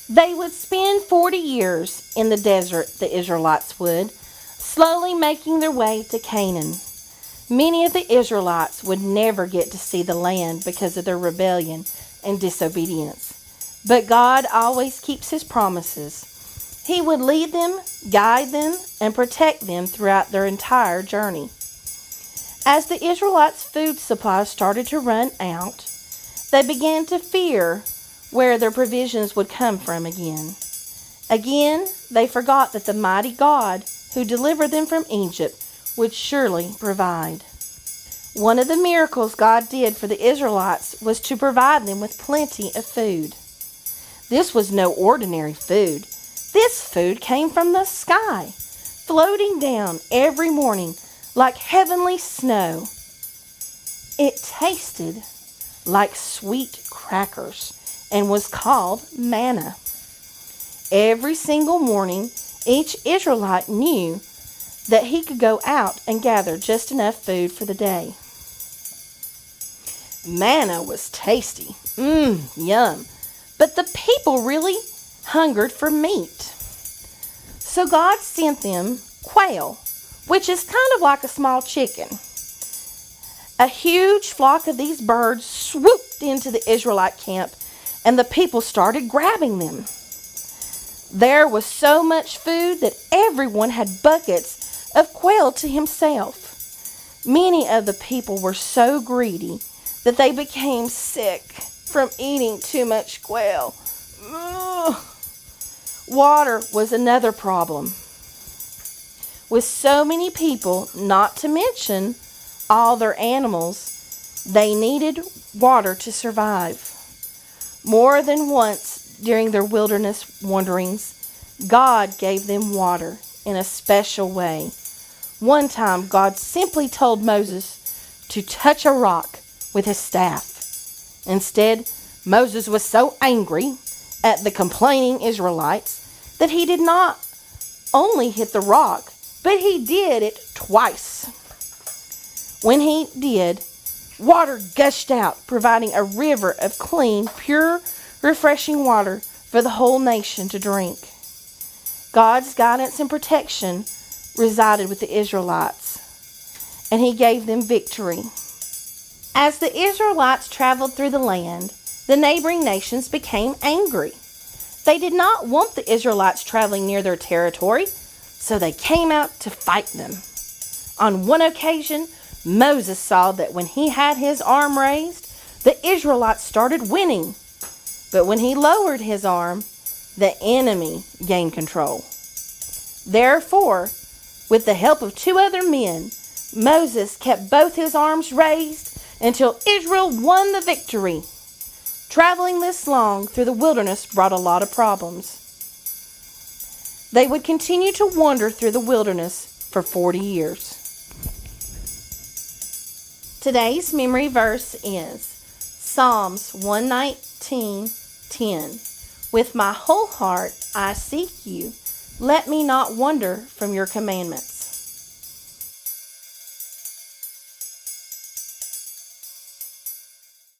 They would spend 40 years in the desert, the Israelites would, slowly making their way to Canaan. Many of the Israelites would never get to see the land because of their rebellion and disobedience. But God always keeps His promises. He would lead them, guide them, and protect them throughout their entire journey. As the Israelites' food supplies started to run out, they began to fear where their provisions would come from again. Again, they forgot that the mighty God who delivered them from Egypt would surely provide. One of the miracles God did for the Israelites was to provide them with plenty of food. This was no ordinary food. This food came from the sky, floating down every morning like heavenly snow. It tasted like sweet crackers and was called manna. Every single morning, each Israelite knew that he could go out and gather just enough food for the day. Manna was tasty. Yum. But the people really hungered for meat. So God sent them quail, which is kind of like a small chicken. A huge flock of these birds swooped into the Israelite camp, and the people started grabbing them. There was so much food that everyone had buckets of quail to himself. Many of the people were so greedy that they became sick from eating too much quail. Ugh. Water was another problem. With so many people, not to mention all their animals, they needed water to survive. More than once during their wilderness wanderings, God gave them water in a special way. One time, God simply told Moses to touch a rock with his staff. Instead, Moses was so angry at the complaining Israelites that he did not only hit the rock, but he did it twice. When he did, water gushed out, providing a river of clean, pure, refreshing water for the whole nation to drink. God's guidance and protection resided with the Israelites, and He gave them victory. As the Israelites traveled through the land, the neighboring nations became angry. They did not want the Israelites traveling near their territory, so they came out to fight them. On one occasion, Moses saw that when he had his arm raised, the Israelites started winning. But when he lowered his arm, the enemy gained control. Therefore, with the help of 2 other men, Moses kept both his arms raised until Israel won the victory. Traveling this long through the wilderness brought a lot of problems. They would continue to wander through the wilderness for 40 years. Today's memory verse is Psalms 119:10. With my whole heart I seek you. Let me not wander from your commandments.